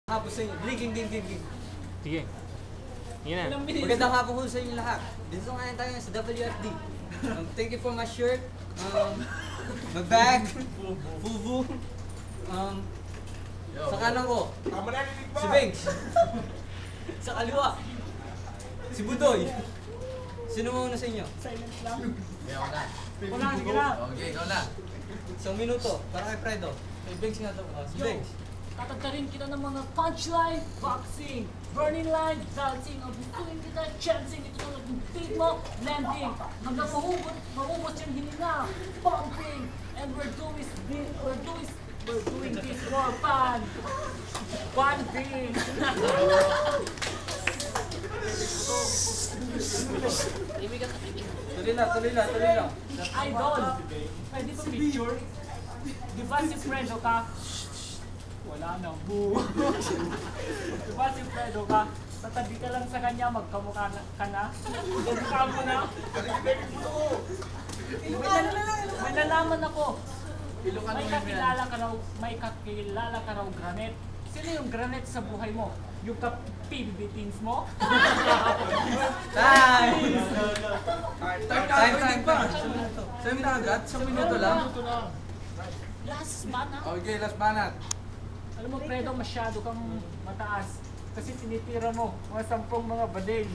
Hapon sa inyo. Ging. Sige. Yan na. Magandang hapon po sa inyo lahat. Dito ngayon tayo sa WFD. Thank you for my shirt, my bag, fubu. Sa kanan ko, si Bengs. Sa kaliwa, si Budoy. Sino muna sa inyo? Silent lang. Ikaw na. Sige na. Okay, ikaw na. Isang minuto, para kay Fredo. Kay Bengs nga daw. Si Bengs. Tatagtarin kita ng mga punchline, boxing, burning line, dancing, ang gustuin kita, chancing, ito na yung beat mo, landing, hanggang maubos yung hininga, pumping, and we're doing this for fun. One thing. Tuloy lang. Idol, pwede ba picture? Di ba si Fredo ka? Wala na, boo. Di ba si Fredo ka? Tatabi ka lang sa kanya, magkamukha ka na. Magkamukha mo na. May nalaman ako. May kakilala ka raw Granet. Sino yung Granet sa buhay mo? Yung ka-PBB teams mo? Time pa. Time na agad, 1 minuto lang. Last banat. Okay, last banat. Alam mo, Fredo, masyado kang mataas. Kasi tinitira mo mga 10 mga badeng.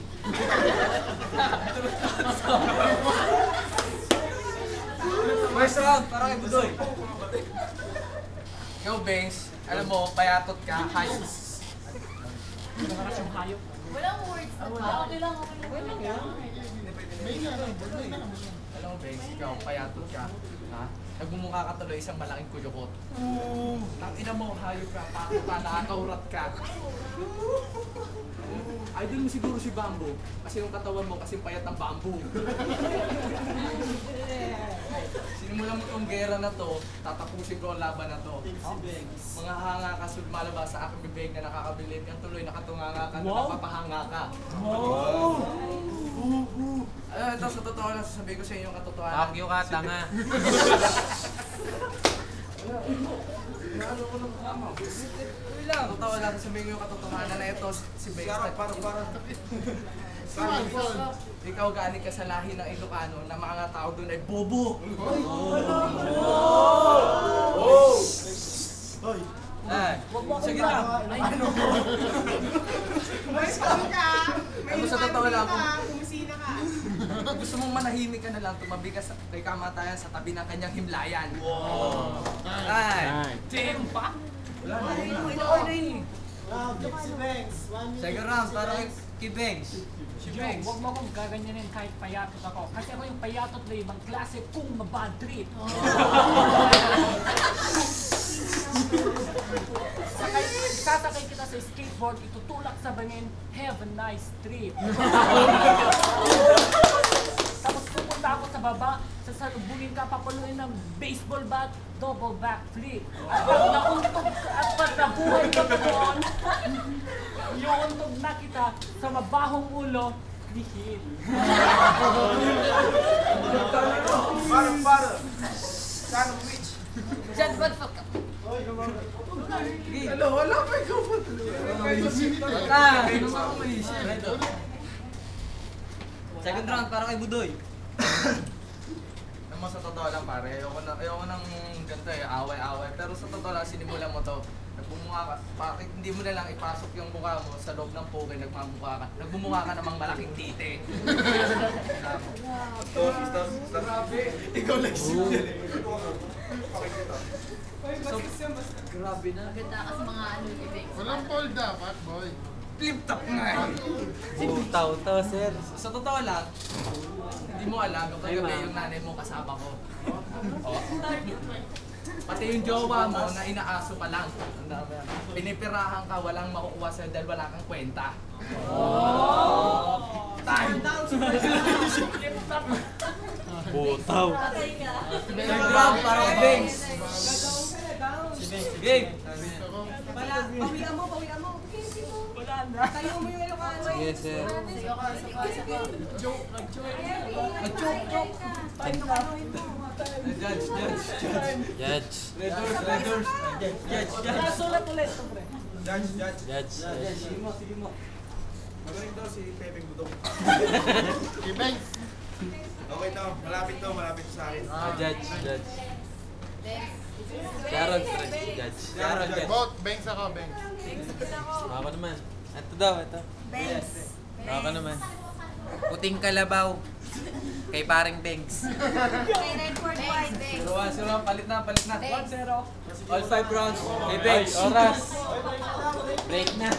First round, para kay Budoy. Ikaw, Bengs, alam mo, payatot ka, high. Nakaras yung hayop. Walang words na ba? Okay lang. Alam mo, Bengs, ikaw, payatot ka. Ha? Nagmumukha ka tuloy isang malaking kuyukot. Tangina mo, hayop ka, pato ka, nakakaurat ka. Idol mo siguro si Bamboo, kasi yung katawan mo kasing payat ng bamboo. Sinimulan mo tong gera na to, tatapusin ko ang laban na to. Mga hanga ka, malabas sa aking bibig na nakakabilib, yung tuloy nakatunganga ka, napapahanga ka. Ito sa totoo lang, sasabihin ko sa inyo yung katotohanan. Pakyo ka, tanga. Totoo lang, sasabihin ko yung katotohanan na ito, si Bengs. Ikaw galing ka sa lahi ng Ilocano na mga tao doon ay bobo. Sige lang. Ano sa totoo lang, kung gusto mong manahimik ka na lang, tumabi ka kay kamatayan sa tabi ng kanyang himlayan. Tempa? Wala na. Second round, para kay Bengs. Si Yo, Bengs. huwag mo akong gaganyanin kahit payatot ako. Kasi ako yung payatot na ibang klase kung mabad trip. Sasakay kita sa skateboard, itutulak sa bangin, have a nice trip. Tapos pupunta ako sa baba, sasalubungin ka, papaluin ng baseball bat, double back flip. At pag nauntog at pag nabuhay ka doon, iuuntog na kita sa mabahong ulo, lihil. Para. Sana which? Diyan, what fuck? Wala pa ikaw pa. Second round, para kay Budoy. Naman sa totoo lang pare, ayoko nang ganito away-away. Pero sa totoo lang, sinimulan mo to. Nagbumukha ka, bakit hindi mo na lang ipasok yung mukha mo sa loob ng poke, nagbumukha ka namang malaking tite. Grabe. Ikaw nag-sip yan eh. Grabe na. Maganda kasi mga ano yung events. Walang fall dapat, boy. Flip top nga eh. Butaw to, sir. Sa totoo lang, hindi mo alam kung kagabi yung nanay mo kasama ko. Pati yung jowa mo na inaaso ka lang. Pinipirahan ka, walang makukuha sa'yo dahil wala kang kwenta. Time! Butaw. Third round, para kay Bengs. Game. Pawian mo. Wala na. Tayo mo yung Ilocano. Yes, sir. Joke. Judge. Judge. Red doors. Sulat ulit, pre. Judge. Sige mo. Magaling daw si Pepe Budong. Si Benz. Okay to, malapit to sa akin. Judge. Sharon, Judge. Sharon, Judge. Both, Benz ako, Benz. Ako naman. Ito daw, ito. Ako naman. Puting kalabaw. Kay paring Bengs. Kay Redford White. 0-1, palit na. 1-0. All 5 rounds. Hey, Bench. Oras. Break na.